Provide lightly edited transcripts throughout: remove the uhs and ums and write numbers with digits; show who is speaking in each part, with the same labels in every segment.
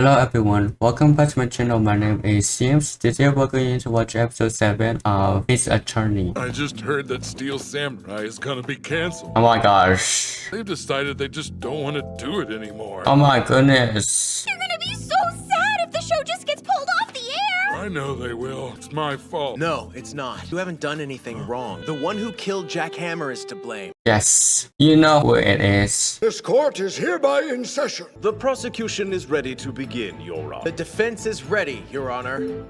Speaker 1: Hello everyone, welcome back to my channel. My name is James. Today we're going to watch episode 7 of His Attorney.
Speaker 2: I just heard that Steel Samurai is gonna be canceled.
Speaker 1: Oh my gosh.
Speaker 2: They've decided they just don't want to do it anymore.
Speaker 1: Oh my goodness.
Speaker 3: You're gonna be so sad if the show just gets pulled off the air!
Speaker 2: I know they will. It's my fault.
Speaker 4: No, it's not. You haven't done anything wrong. The one who killed Jack Hammer is to blame.
Speaker 1: Yes, you know who it is.
Speaker 5: This court is hereby in session.
Speaker 6: The prosecution is ready to begin, Your Honor.
Speaker 4: The defense is ready, Your Honor.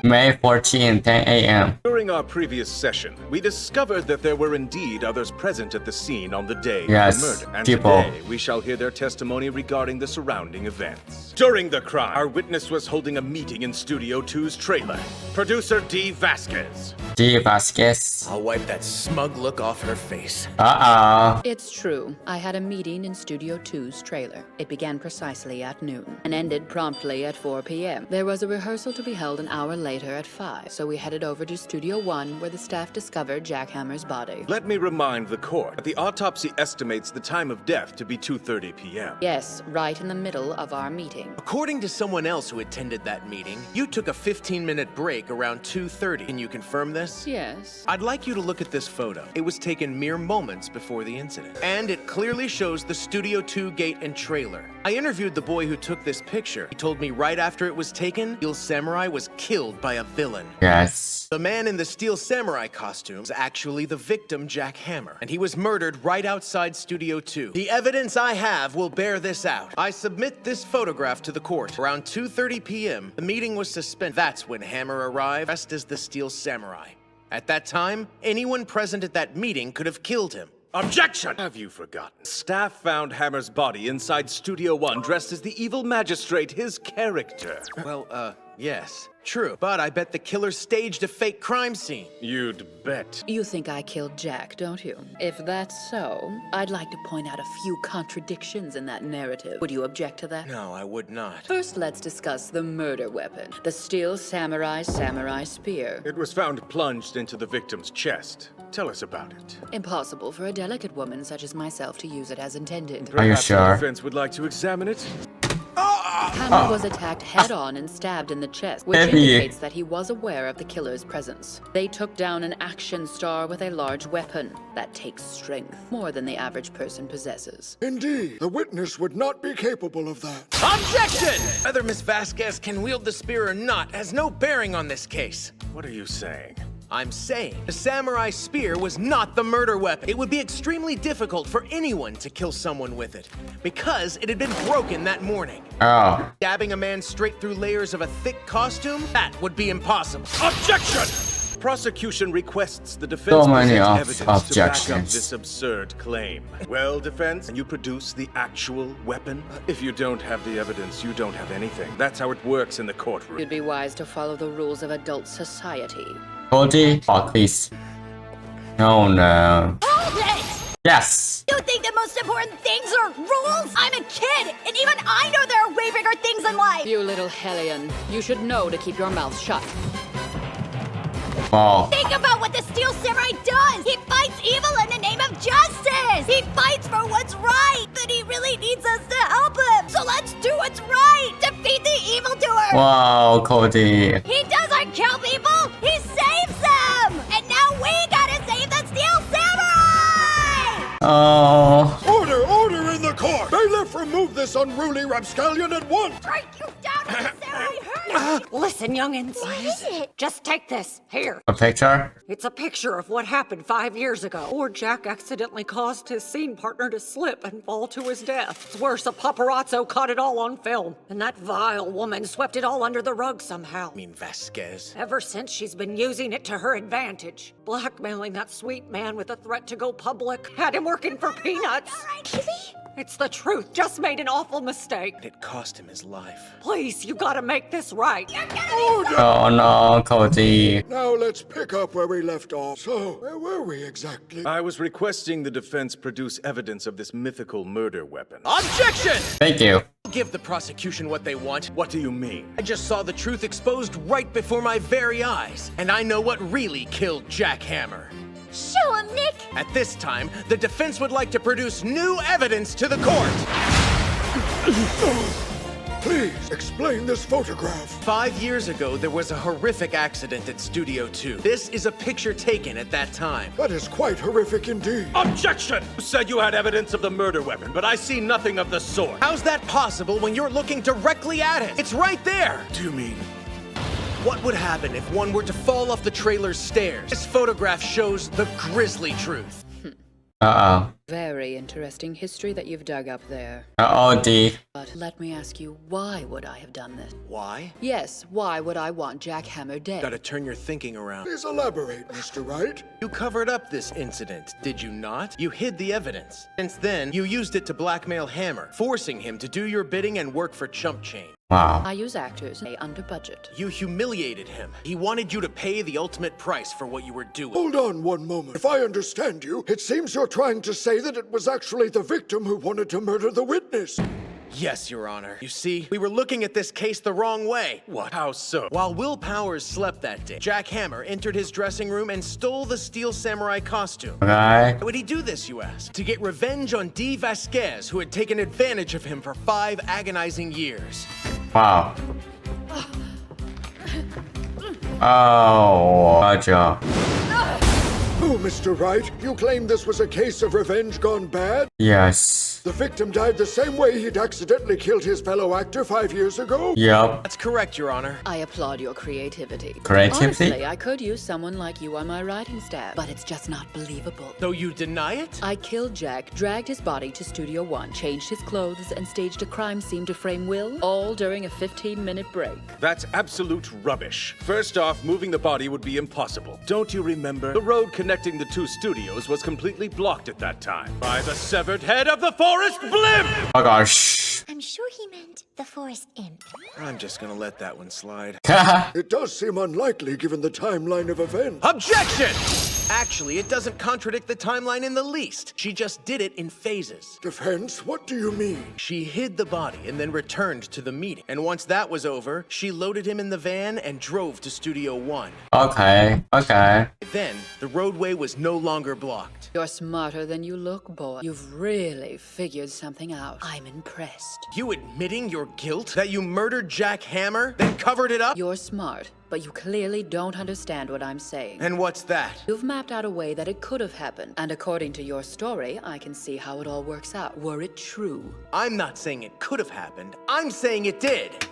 Speaker 1: May 14, 10 a.m.
Speaker 6: During our previous session, we discovered that there were indeed others present at the scene on the day
Speaker 1: Yes,
Speaker 6: of the murder. And
Speaker 1: people.
Speaker 6: today, we shall hear their testimony regarding the surrounding events. During the crime, our witness was holding a meeting in Studio 2's trailer. Producer D. Vasquez.
Speaker 1: D. Vasquez.
Speaker 4: I'll wipe that smug look off her face.
Speaker 1: Uh-oh.
Speaker 7: It's true. I had a meeting in Studio 2's trailer. It began precisely at noon and ended promptly at 4 p.m. There was a rehearsal to be held an hour later at 5, so we headed over to Studio 1 where the staff discovered Jack Hammer's body.
Speaker 6: Let me remind the court that the autopsy estimates the time of death to be 2:30 p.m.
Speaker 7: Yes, right in the middle of our meeting.
Speaker 4: According to someone else who attended that meeting, you took a 15-minute break around 2:30. Can you confirm this?
Speaker 7: Yes.
Speaker 4: I'd like you to look at this photo. It was taken mere moments before the incident. And it clearly shows the Studio 2 gate and trailer. I interviewed the boy who took this picture. He told me right after it was taken, Steel Samurai was killed by a villain.
Speaker 1: Yes.
Speaker 4: The man in the Steel Samurai costume is actually the victim, Jack Hammer, and he was murdered right outside Studio 2. The evidence I have will bear this out. I submit this photograph to the court. Around 2:30 p.m., the meeting was suspended. That's when Hammer arrived, dressed as the Steel Samurai. At that time, anyone present at that meeting could have killed him.
Speaker 6: Objection! Have you forgotten? Staff found Hammer's body inside Studio 1 dressed as the evil magistrate, his character.
Speaker 4: Well, yes, true. But I bet the killer staged a fake crime scene.
Speaker 6: You'd bet.
Speaker 7: You think I killed Jack, don't you? If that's so, I'd like to point out a few contradictions in that narrative. Would you object to that?
Speaker 4: No, I would not.
Speaker 7: First, let's discuss the murder weapon, the Steel Samurai spear.
Speaker 6: It was found plunged into the victim's chest. Tell us about it.
Speaker 7: Impossible for a delicate woman such as myself to use it as intended.
Speaker 1: Are you
Speaker 6: Perhaps
Speaker 1: sure?
Speaker 6: the defense would like to examine it?
Speaker 7: Hammer was attacked head-on and stabbed in the chest, which
Speaker 1: Heavy.
Speaker 7: indicates that he was aware of the killer's presence. They took down an action star with a large weapon. That takes strength, more than the average person possesses.
Speaker 5: Indeed, the witness would not be capable of that.
Speaker 4: Objection! Whether Miss Vasquez can wield the spear or not has no bearing on this case.
Speaker 6: What are you saying?
Speaker 4: I'm saying the samurai spear was not the murder weapon. It would be extremely difficult for anyone to kill someone with it because it had been broken that morning.
Speaker 1: Oh.
Speaker 4: Stabbing a man straight through layers of a thick costume? That would be impossible.
Speaker 6: Objection! Prosecution requests the defense
Speaker 1: So many
Speaker 6: present evidence to back up
Speaker 1: objections.
Speaker 6: this absurd claim. Well, defense, can you produce the actual weapon? If you don't have the evidence, you don't have anything. That's how it works in the courtroom.
Speaker 7: You'd be wise to follow the rules of adult society.
Speaker 1: Cody, oh please. No, no.
Speaker 3: Hold it!
Speaker 1: Yes.
Speaker 3: You think the most important things are rules? I'm a kid, and even I know there are way bigger things in life!
Speaker 7: You little hellion, you should know to keep your mouth shut.
Speaker 1: Wow.
Speaker 3: Think about what the Steel Samurai does! He fights evil in the name of justice! He fights for what's right! But he really needs us to help him! So let's do what's right! Defeat the evildoer!
Speaker 1: Wow, Cody.
Speaker 3: He doesn't kill people! He saves them! And now we gotta save the Steel Samurai!
Speaker 1: Oh.
Speaker 5: Order in the court! Bailiff, remove this unruly rapscallion at once!
Speaker 3: Strike you down with the samurai hurt!
Speaker 8: Listen, youngins.
Speaker 3: What is it?
Speaker 8: Just take this. Here.
Speaker 1: A picture?
Speaker 8: It's a picture of what happened 5 years ago. Or Jack accidentally caused his scene partner to slip and fall to his death. It's worse, a paparazzo caught it all on film. And that vile woman swept it all under the rug somehow.
Speaker 4: I mean, Vasquez.
Speaker 8: Ever since, she's been using it to her advantage. Blackmailing that sweet man with a threat to go public. Had him working for peanuts. It's the truth. Just made an awful mistake.
Speaker 4: It cost him his life.
Speaker 8: Please, you gotta make this right.
Speaker 1: Oh no, Cody.
Speaker 5: Now let's pick up where we left off. So, where were we exactly?
Speaker 6: I was requesting the defense produce evidence of this mythical murder weapon.
Speaker 4: Objection!
Speaker 1: Thank you.
Speaker 4: Give the prosecution what they want.
Speaker 6: What do you mean?
Speaker 4: I just saw the truth exposed right before my very eyes, and I know what really killed Jack Hammer.
Speaker 3: Show him, Nick!
Speaker 4: At this time, the defense would like to produce new evidence to the court.
Speaker 5: Please, explain this photograph.
Speaker 4: 5 years ago, there was a horrific accident at Studio 2. This is a picture taken at that time.
Speaker 5: That is quite horrific indeed.
Speaker 6: Objection! You said you had evidence of the murder weapon, but I see nothing of the sort.
Speaker 4: How's that possible when you're looking directly at it? It's right there!
Speaker 6: Do you mean?
Speaker 4: What would happen if one were to fall off the trailer's stairs? This photograph shows the grisly truth.
Speaker 1: Uh-oh.
Speaker 7: Very interesting history that you've dug up there.
Speaker 1: Uh-oh, D.
Speaker 7: But let me ask you, why would I have done this?
Speaker 4: Why?
Speaker 7: Yes, why would I want Jack Hammer dead?
Speaker 4: Gotta turn your thinking around.
Speaker 5: Please elaborate, Mr. Wright.
Speaker 4: You covered up this incident, did you not? You hid the evidence. Since then, you used it to blackmail Hammer, forcing him to do your bidding and work for Chump Chain.
Speaker 1: Wow.
Speaker 7: I use actors under budget.
Speaker 4: You humiliated him. He wanted you to pay the ultimate price for what you were doing.
Speaker 5: Hold on one moment. If I understand you, it seems you're trying to say that it was actually the victim who wanted to murder the witness.
Speaker 4: Yes, Your Honor. You see, we were looking at this case the wrong way.
Speaker 6: What? How so?
Speaker 4: While Will Powers slept that day, Jack Hammer entered his dressing room and stole the Steel Samurai costume.
Speaker 1: Okay.
Speaker 4: Why would he do this, you ask? To get revenge on D. Vasquez, who had taken advantage of him for 5 agonizing years.
Speaker 1: Wow. Oh, gotcha.
Speaker 5: Oh, Mr. Wright, you claim this was a case of revenge gone bad?
Speaker 1: Yes.
Speaker 5: The victim died the same way he'd accidentally killed his fellow actor 5 years ago?
Speaker 1: Yep.
Speaker 4: That's correct, Your Honor.
Speaker 7: I applaud your creativity.
Speaker 1: Creativity?
Speaker 7: Honestly, I could use someone like you on my writing staff, but it's just not believable.
Speaker 4: Though you deny it?
Speaker 7: I killed Jack, dragged his body to Studio 1, changed his clothes, and staged a crime scene to frame Will, all during a 15-minute break.
Speaker 6: That's absolute rubbish. First off, moving the body would be impossible. Don't you remember? The road connecting the 2 studios was completely blocked at that time by the severed head of the forest blimp!
Speaker 1: Oh gosh.
Speaker 3: I'm sure he meant the forest imp.
Speaker 4: I'm just gonna let that one slide.
Speaker 5: It does seem unlikely given the timeline of events.
Speaker 4: Objection! Actually, it doesn't contradict the timeline in the least. She just did it in phases.
Speaker 5: Defense, what do you mean?
Speaker 4: She hid the body and then returned to the meeting. And once that was over, she loaded him in the van and drove to Studio 1.
Speaker 1: Okay. Okay.
Speaker 4: Then, the roadway was no longer blocked.
Speaker 7: You're smarter than you look, boy. You've really figured something out. I'm impressed.
Speaker 4: You admitting your guilt? That you murdered Jack Hammer, then covered it up?
Speaker 7: You're smart, but you clearly don't understand what I'm saying.
Speaker 4: And what's that?
Speaker 7: You've mapped out a way that it could have happened, and according to your story, I can see how it all works out. Were it true?
Speaker 4: I'm not saying it could have happened. I'm saying it did.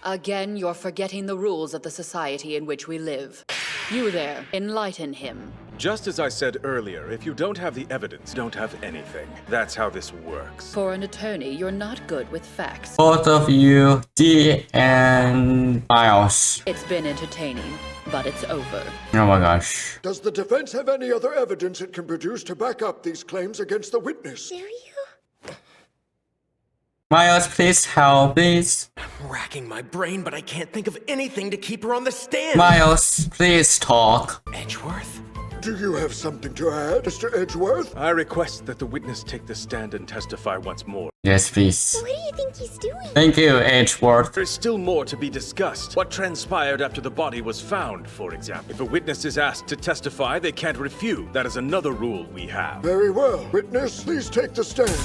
Speaker 7: Again, you're forgetting the rules of the society in which we live. You there, enlighten him.
Speaker 6: Just as I said earlier, if you don't have the evidence, don't have anything. That's how this works.
Speaker 7: For an attorney, you're not good with facts.
Speaker 1: Both of you, D and Miles.
Speaker 7: It's been entertaining, but it's over.
Speaker 1: Oh my gosh.
Speaker 5: Does the defense have any other evidence it can produce to back up these claims against the witness?
Speaker 3: Do you?
Speaker 1: Miles, please help, please.
Speaker 4: I'm racking my brain, but I can't think of anything to keep her on the stand.
Speaker 1: Miles, please talk.
Speaker 4: Edgeworth?
Speaker 5: Do you have something to add, Mr. Edgeworth?
Speaker 6: I request that the witness take the stand and testify once more.
Speaker 1: Yes, please.
Speaker 3: What do you think he's doing?
Speaker 1: Thank you, Edgeworth.
Speaker 6: There's still more to be discussed. What transpired after the body was found, for example. If a witness is asked to testify, they can't refute. That is another rule we have.
Speaker 5: Very well. Witness, please take the stand.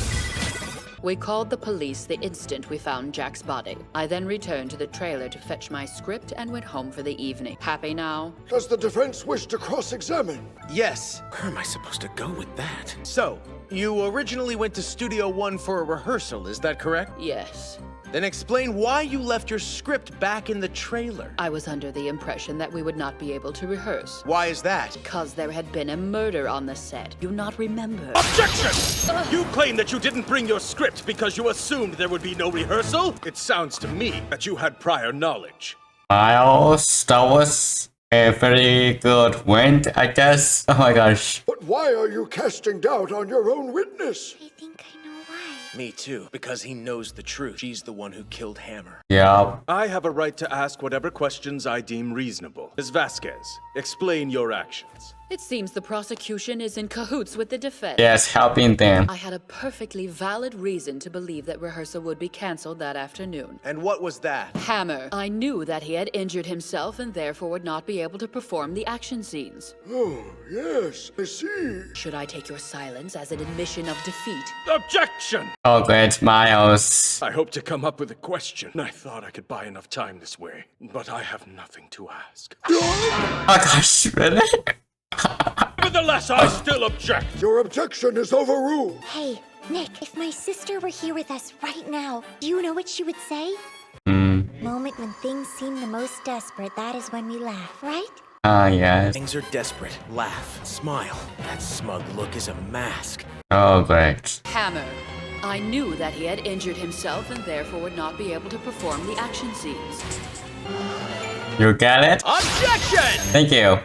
Speaker 7: We called the police the instant we found Jack's body. I then returned to the trailer to fetch my script and went home for the evening. Happy now?
Speaker 5: Does the defense wish to cross-examine?
Speaker 4: Yes. Where am I supposed to go with that? So, you originally went to Studio 1 for a rehearsal, is that correct?
Speaker 7: Yes.
Speaker 4: Then explain why you left your script back in the trailer.
Speaker 7: I was under the impression that we would not be able to rehearse.
Speaker 4: Why is that?
Speaker 7: Because there had been a murder on the set. Do not remember.
Speaker 6: Objection! You claim that you didn't bring your script because you assumed there would be no rehearsal? It sounds to me that you had prior knowledge.
Speaker 1: Miles, that was a very good win, I guess. Oh my gosh.
Speaker 5: But why are you casting doubt on your own witness?
Speaker 3: I think I know why.
Speaker 4: Me too, because he knows the truth. She's the one who killed Hammer.
Speaker 1: Yep.
Speaker 6: I have a right to ask whatever questions I deem reasonable. Ms. Vasquez, explain your actions.
Speaker 7: It seems the prosecution is in cahoots with the defense.
Speaker 1: Yes, helping them.
Speaker 7: I had a perfectly valid reason to believe that rehearsal would be cancelled that afternoon.
Speaker 4: And what was that?
Speaker 7: Hammer. I knew that he had injured himself and therefore would not be able to perform the action scenes.
Speaker 5: Oh, yes, I see.
Speaker 7: Should I take your silence as an admission of defeat?
Speaker 6: Objection!
Speaker 1: Oh, great, Miles.
Speaker 6: I hope to come up with a question. I thought I could buy enough time this way, but I have nothing to ask.
Speaker 1: Oh gosh, really?
Speaker 6: Nevertheless, I still object.
Speaker 5: Your objection is overruled.
Speaker 3: Hey, Nick, if my sister were here with us right now, do you know what she would say? Moment when things seem the most desperate, that is when we laugh, right?
Speaker 1: Yes.
Speaker 4: Things are desperate. Laugh. Smile. That smug look is a mask.
Speaker 1: Oh, great.
Speaker 7: Hammer. I knew that he had injured himself and therefore would not be able to perform the action scenes.
Speaker 1: You get it?
Speaker 4: Objection!
Speaker 1: Thank you.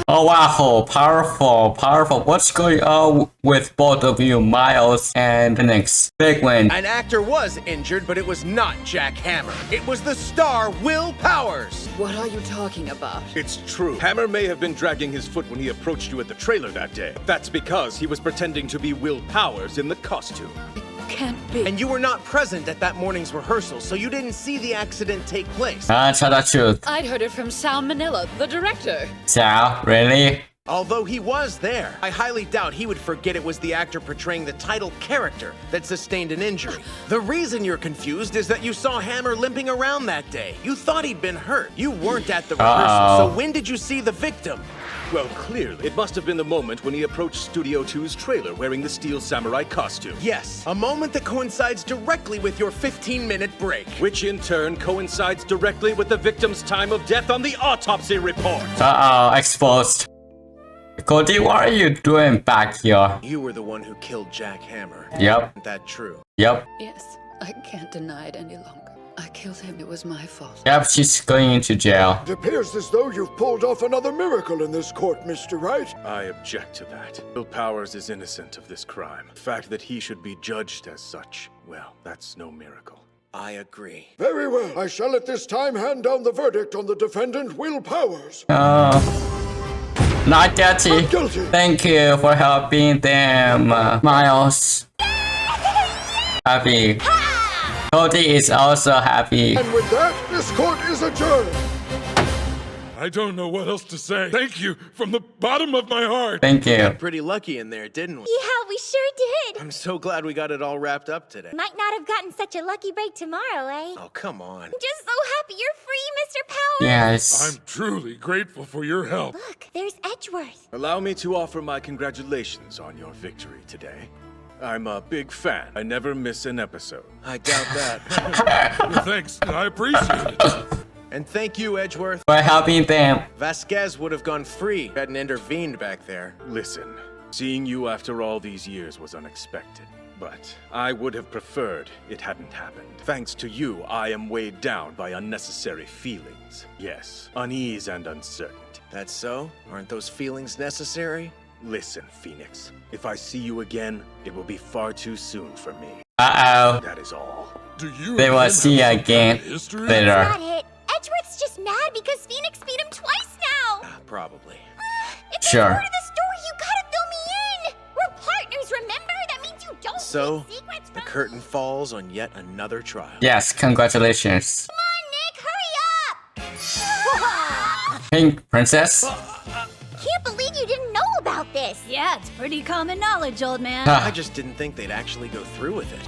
Speaker 1: Oh wow, powerful, powerful. What's going on with both of you, Miles and Phoenix? Big win.
Speaker 4: An actor was injured, but it was not Jack Hammer. It was the star, Will Powers.
Speaker 7: What are you talking about?
Speaker 6: It's true. Hammer may have been dragging his foot when he approached you at the trailer that day. That's because he was pretending to be Will Powers in the costume.
Speaker 7: Can't be.
Speaker 4: And you were not present at that morning's rehearsal, so you didn't see the accident take place.
Speaker 1: Tell the truth.
Speaker 7: I'd heard it from Sal Manila, the director.
Speaker 1: Sal, really?
Speaker 4: Although he was there, I highly doubt he would forget it was the actor portraying the title character that sustained an injury. The reason you're confused is that you saw Hammer limping around that day. You thought he'd been hurt. You weren't at the rehearsal, so when did you see the victim?
Speaker 6: Well, clearly, it must have been the moment when he approached Studio 2's trailer wearing the Steel Samurai costume.
Speaker 4: Yes, a moment that coincides directly with your 15-minute break.
Speaker 6: Which in turn coincides directly with the victim's time of death on the autopsy report.
Speaker 1: Exposed. Cody, what are you doing back here?
Speaker 4: You were the one who killed Jack Hammer.
Speaker 1: Yep.
Speaker 4: Isn't that true?
Speaker 1: Yep.
Speaker 7: Yes, I can't deny it any longer. I killed him. It was my fault.
Speaker 1: Yep, she's going into jail.
Speaker 5: It appears as though you've pulled off another miracle in this court, Mr. Wright.
Speaker 6: I object to that. Will Powers is innocent of this crime. The fact that he should be judged as such, well, that's no miracle.
Speaker 4: I agree.
Speaker 5: Very well. I shall at this time hand down the verdict on the defendant, Will Powers.
Speaker 1: Not guilty.
Speaker 5: Not guilty.
Speaker 1: Thank you for helping them, Miles. Happy. Cody is also happy.
Speaker 5: And with that, this court is adjourned.
Speaker 2: I don't know what else to say. Thank you from the bottom of my heart.
Speaker 1: Thank you.
Speaker 4: Pretty lucky in there, didn't we?
Speaker 3: Yeah, we sure did.
Speaker 4: I'm so glad we got it all wrapped up today.
Speaker 3: Might not have gotten such a lucky break tomorrow, eh?
Speaker 4: Oh, come on.
Speaker 3: I'm just so happy you're free, Mr. Powers.
Speaker 1: Yes.
Speaker 2: I'm truly grateful for your help.
Speaker 3: Look, there's Edgeworth.
Speaker 6: Allow me to offer my congratulations on your victory today. I'm a big fan. I never miss an episode.
Speaker 4: I doubt that.
Speaker 2: Well, thanks. I appreciate it.
Speaker 4: And thank you, Edgeworth.
Speaker 1: For helping them.
Speaker 4: Vasquez would have gone free if you hadn't intervened back there.
Speaker 6: Listen, seeing you after all these years was unexpected, but I would have preferred it hadn't happened. Thanks to you, I am weighed down by unnecessary feelings. Yes, unease and uncertainty.
Speaker 4: That's so? Aren't those feelings necessary?
Speaker 6: Listen, Phoenix, if I see you again, it will be far too soon for me.
Speaker 1: Uh-oh.
Speaker 6: That is all.
Speaker 2: Do you
Speaker 1: They will
Speaker 2: have
Speaker 1: see you
Speaker 2: some kind
Speaker 1: again
Speaker 2: of history?
Speaker 1: later.
Speaker 3: Not it. Edgeworth's just mad because Phoenix beat him twice now.
Speaker 4: Probably.
Speaker 3: If
Speaker 1: Sure.
Speaker 3: there's more to the story, you gotta fill me in. We're partners, remember? That means you don't
Speaker 4: So,
Speaker 3: keep secrets
Speaker 4: the
Speaker 3: from
Speaker 4: curtain falls on yet another trial.
Speaker 1: Yes, congratulations.
Speaker 3: Come on, Nick, hurry up!
Speaker 1: Pink Princess?
Speaker 3: Can't believe you didn't know about this.
Speaker 9: Yeah, it's pretty common knowledge, old man.
Speaker 4: I just didn't think they'd actually go through with it.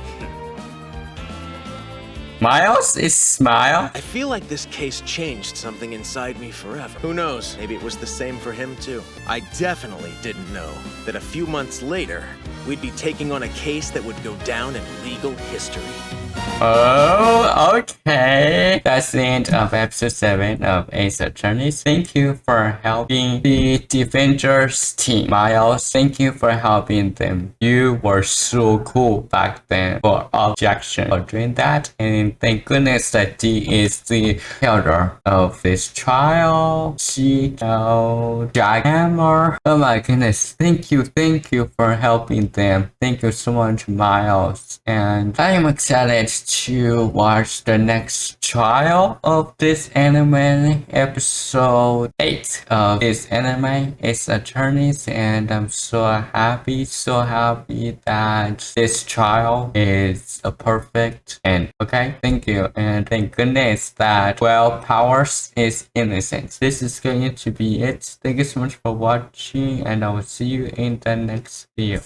Speaker 1: Miles is smile.
Speaker 4: I feel like this case changed something inside me forever. Who knows? Maybe it was the same for him too. I definitely didn't know that a few months later, we'd be taking on a case that would go down in legal history.
Speaker 1: Oh, okay. That's the end of episode 7 of Ace Attorneys. Thank you for helping the Defenders team. Miles, thank you for helping them. You were so cool back then for objection for doing that. And thank goodness that Dee is the elder of this trial. She held Jack Hammer. Oh my goodness. Thank you for helping them. them. Thank you so much, Miles. And I am excited to watch the next trial of this anime, episode 8 of this anime, Ace Attorneys, and I'm so happy that this trial is a perfect end. Okay, thank you, and thank goodness that Powers is innocent. This is going to be it. Thank you so much for watching, and I will see you in the next video.